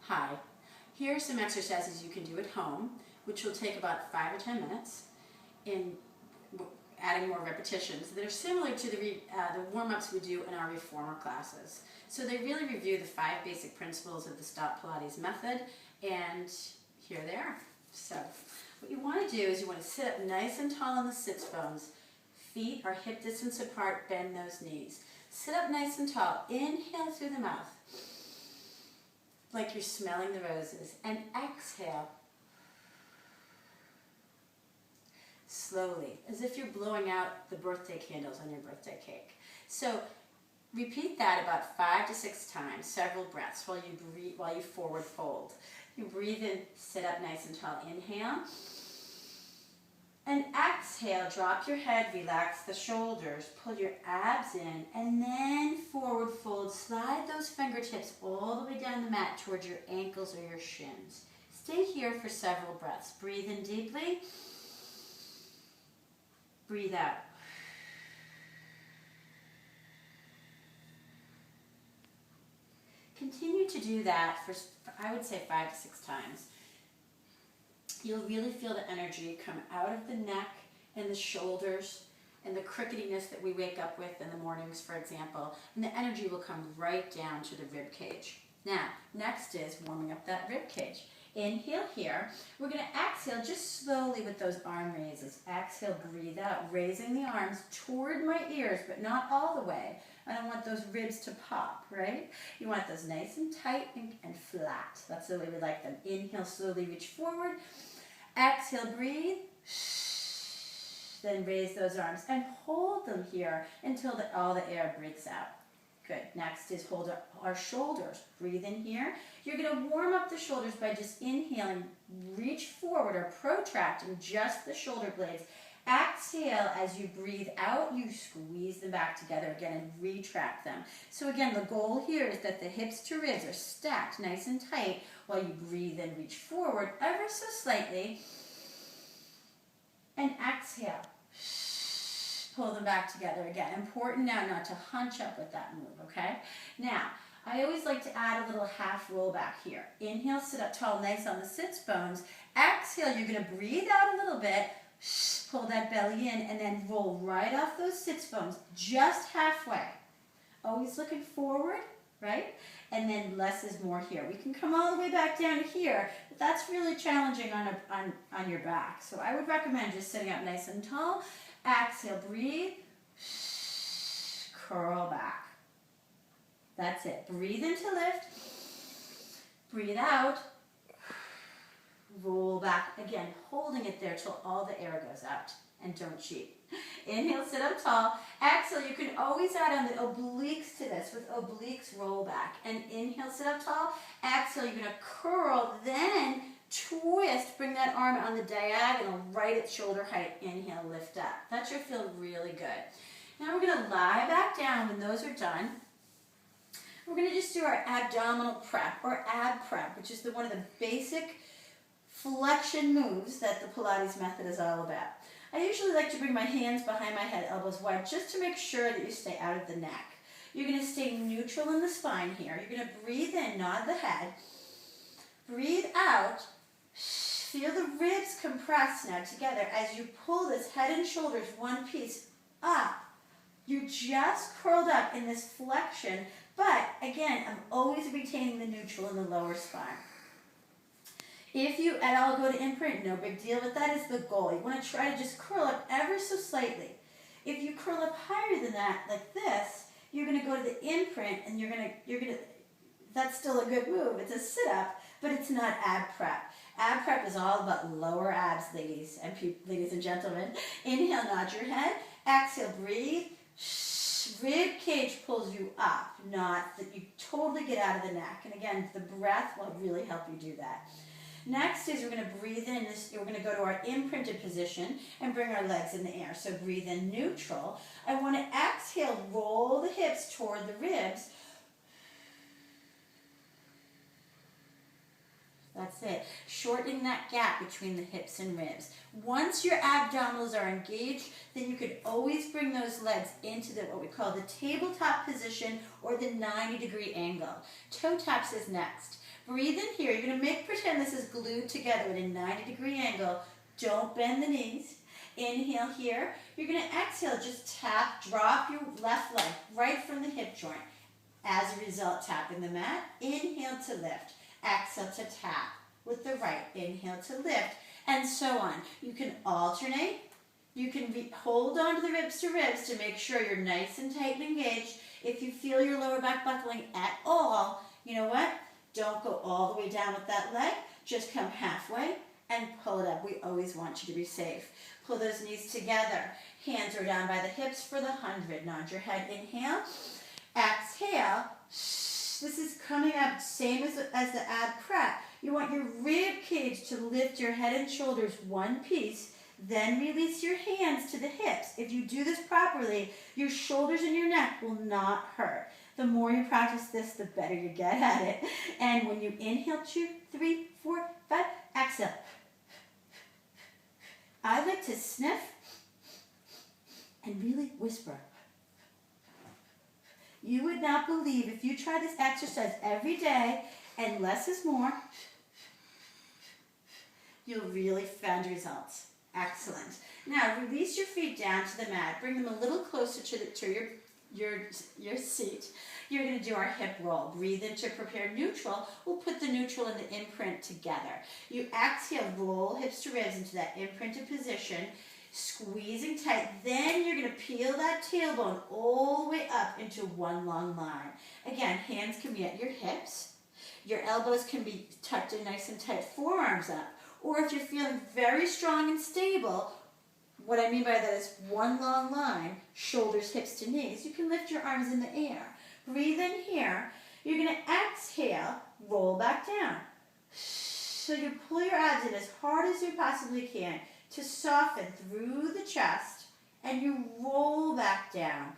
Hi, here are some exercises you can do at home, which will take about 5 or 10 minutes in adding more repetitions that are similar to the warm-ups we do in our reformer classes. So they really review the 5 basic principles of the Stop Pilates method, and here they are. So what you want to do is you want to sit up nice and tall on the sits bones. Feet are hip distance apart, bend those knees. Sit up nice and tall. Inhale through the mouth, like you're smelling the roses, and exhale slowly, as if you're blowing out the birthday candles on your birthday cake. So repeat that about 5 to 6 times, several breaths while you breathe, while you forward fold. You breathe in, sit up nice and tall, inhale, and exhale, drop your head, relax the shoulders, pull your abs in, and then forward fold. Slide those fingertips all the way down the mat towards your ankles or your shins. Stay here for several breaths. Breathe in deeply. Breathe out. Continue to do that for, I would say, 5 to 6 times. You'll really feel the energy come out of the neck and the shoulders and the cricketiness that we wake up with in the mornings, for example, and the energy will come right down to the rib cage. Now, next is warming up that rib cage. Inhale here. We're going to exhale just slowly with those arm raises. Exhale, breathe out, raising the arms toward my ears, but not all the way. I don't want those ribs to pop, right? You want those nice and tight and flat. That's the way we like them. Inhale, slowly reach forward. Exhale, breathe. Then raise those arms and hold them here until all the air breathes out. Good. Next is hold our shoulders. Breathe in here. You're going to warm up the shoulders by just inhaling, reach forward or protracting just the shoulder blades. Exhale, as you breathe out, you squeeze them back together again and retract them. So again, the goal here is that the hips to ribs are stacked nice and tight while you breathe and reach forward ever so slightly. And exhale. Pull them back together again. Important now not to hunch up with that move, okay? Now, I always like to add a little half roll back here. Inhale, sit up tall, nice on the sits bones. Exhale, you're going to breathe out a little bit. Pull that belly in and then roll right off those sits bones, just halfway. Always looking forward, right? And then less is more here. We can come all the way back down to here, but that's really challenging on your back. So I would recommend just sitting up nice and tall. Exhale, breathe, curl back. That's it. Breathe in to lift, breathe out, roll back. Again, holding it there till all the air goes out. And don't cheat. Inhale, sit up tall. Exhale, you can always add on the obliques to this. With obliques, roll back. And inhale, sit up tall. Exhale, you're going to curl, then twist. Bring that arm on the diagonal, right at shoulder height. Inhale, lift up. That should feel really good. Now we're going to lie back down when those are done. We're going to just do our abdominal prep, or ab prep, which is one of the basic flexion moves that the Pilates method is all about. I usually like to bring my hands behind my head, elbows wide, just to make sure that you stay out of the neck. You're going to stay neutral in the spine here. You're going to breathe in, nod the head. Breathe out. Feel the ribs compress now together as you pull this head and shoulders one piece up. You're just curled up in this flexion, but again, I'm always retaining the neutral in the lower spine. If you at all go to imprint, no big deal, but that is the goal. You want to try to just curl up ever so slightly. If you curl up higher than that, like this, you're going to go to the imprint, and you're going to, that's still a good move. It's a sit-up, but it's not ab prep. Ab prep is all about lower abs, ladies and gentlemen. Inhale, nod your head. Exhale, breathe. Rib cage pulls you up, not that you totally get out of the neck. And again, the breath will really help you do that. Next is we're going to breathe in, we're going to go to our imprinted position and bring our legs in the air. So breathe in neutral. I want to exhale, roll the hips toward the ribs. That's it. Shortening that gap between the hips and ribs. Once your abdominals are engaged, then you could always bring those legs into what we call the tabletop position or the 90-degree angle. Toe taps is next. Breathe in here. You're going to pretend this is glued together at a 90-degree angle. Don't bend the knees. Inhale here. You're going to exhale. Just tap, drop your left leg right from the hip joint. As a result, tapping the mat. Inhale to lift. Exhale to tap with the right. Inhale to lift. And so on. You can alternate. You can hold on to the ribs to make sure you're nice and tight and engaged. If you feel your lower back buckling at all, you know what? Don't go all the way down with that leg. Just come halfway and pull it up. We always want you to be safe. Pull those knees together. Hands are down by the hips for the 100. Nod your head. Inhale. Exhale. This is coming up same as the ab prep. You want your rib cage to lift your head and shoulders one piece. Then release your hands to the hips. If you do this properly, your shoulders and your neck will not hurt. The more you practice this, the better you get at it. And when you inhale, 2, 3, 4, 5, exhale. I like to sniff and really whisper. You would not believe if you try this exercise every day, and less is more, you'll really find results. Excellent. Now release your feet down to the mat. Bring them a little closer to your seat. You're going to do our hip roll. Breathe in to prepare neutral. We'll put the neutral and the imprint together. You exhale, roll hips to ribs into that imprinted position, squeezing tight. Then you're going to peel that tailbone all the way up into one long line. Again, hands can be at your hips. Your elbows can be tucked in nice and tight, forearms up. Or if you're feeling very strong and stable, what I mean by that is one long line, shoulders, hips to knees. You can lift your arms in the air. Breathe in here. You're going to exhale, roll back down. So you pull your abs in as hard as you possibly can to soften through the chest, and you roll back down,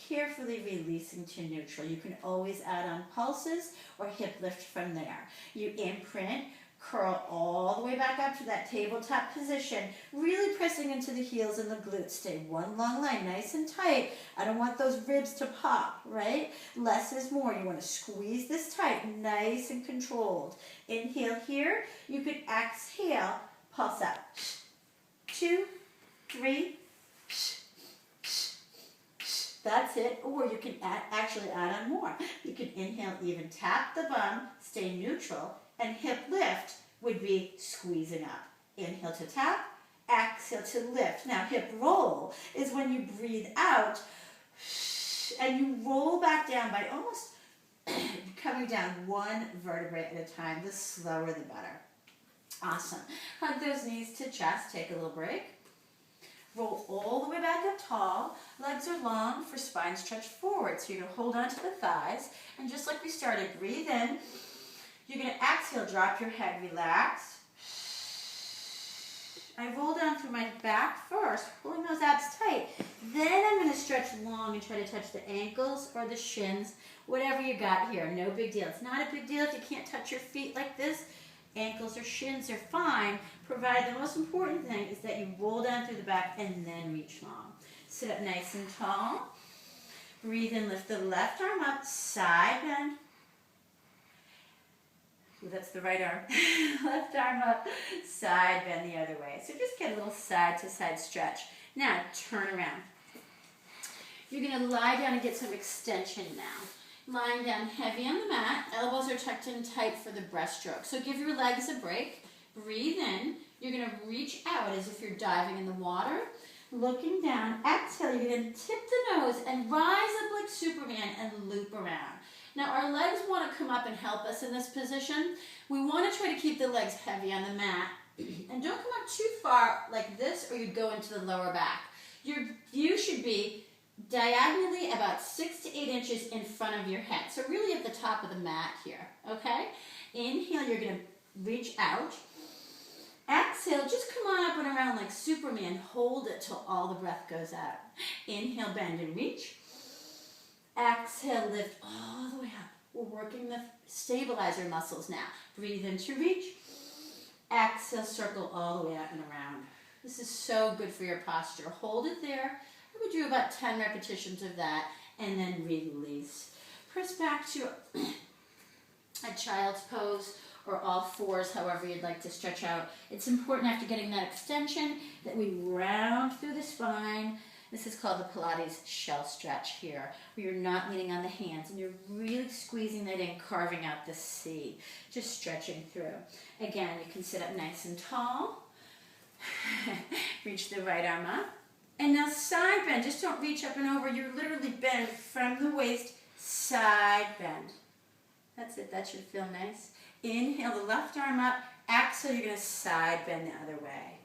carefully releasing to neutral. You can always add on pulses or hip lift from there. You imprint, curl all the way back up to that tabletop position, really pressing into the heels and the glutes. Stay one long line, nice and tight. I don't want those ribs to pop, right? Less is more. You want to squeeze this tight, nice and controlled. Inhale here. You can exhale, pulse out. 2, 3. That's it. Or you can actually add on more. You can inhale, even tap the bum, stay neutral, and hip lift would be squeezing up. Inhale to tap, exhale to lift. Now hip roll is when you breathe out and you roll back down by almost coming down one vertebrae at a time. The slower the better. Awesome. Hug those knees to chest. Take a little break. Roll all the way back up tall. Legs are long for spine stretch forward. So you're going to hold on to the thighs. And just like we started, breathe in. You're going to exhale, drop your head, relax. I roll down through my back first, pulling those abs tight. Then I'm going to stretch long and try to touch the ankles or the shins, whatever you got here. No big deal. It's not a big deal if you can't touch your feet like this. Ankles or shins are fine, provided the most important thing is that you roll down through the back and then reach long. Sit up nice and tall. Breathe in, lift the left arm up, side bend. Ooh, that's the right arm. Left arm up, side bend the other way. So just get a little side to side stretch. Now turn around. You're going to lie down and get some extension now. Lying down heavy on the mat, elbows are tucked in tight for the breaststroke. So give your legs a break. Breathe in. You're going to reach out as if you're diving in the water. Looking down, exhale. You're going to tip the nose and rise up like Superman and loop around. Now our legs want to come up and help us in this position. We want to try to keep the legs heavy on the mat. And don't come up too far like this or you'd go into the lower back. Your view should be diagonally about 6 to 8 inches in front of your head. So really at the top of the mat here, okay? Inhale, you're going to reach out. Exhale, just come on up and around like Superman. Hold it till all the breath goes out. Inhale, bend and reach. Exhale, lift all the way up. We're working the stabilizer muscles now. Breathe in to reach. Exhale, circle all the way up and around. This is so good for your posture. Hold it there. I would do about 10 repetitions of that and then release. Press back to a child's pose, or all fours, however you'd like to stretch out. It's important after getting that extension that we round through the spine. This is called the Pilates shell stretch here, where you're not leaning on the hands and you're really squeezing that in, carving out the C, just stretching through. Again, you can sit up nice and tall. Reach the right arm up. And now side bend. Just don't reach up and over. You're literally bend from the waist, side bend. That's it. That should feel nice. Inhale the left arm up. Exhale, you're going to side bend the other way.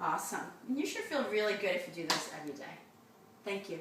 Awesome. And you should feel really good if you do this every day. Thank you.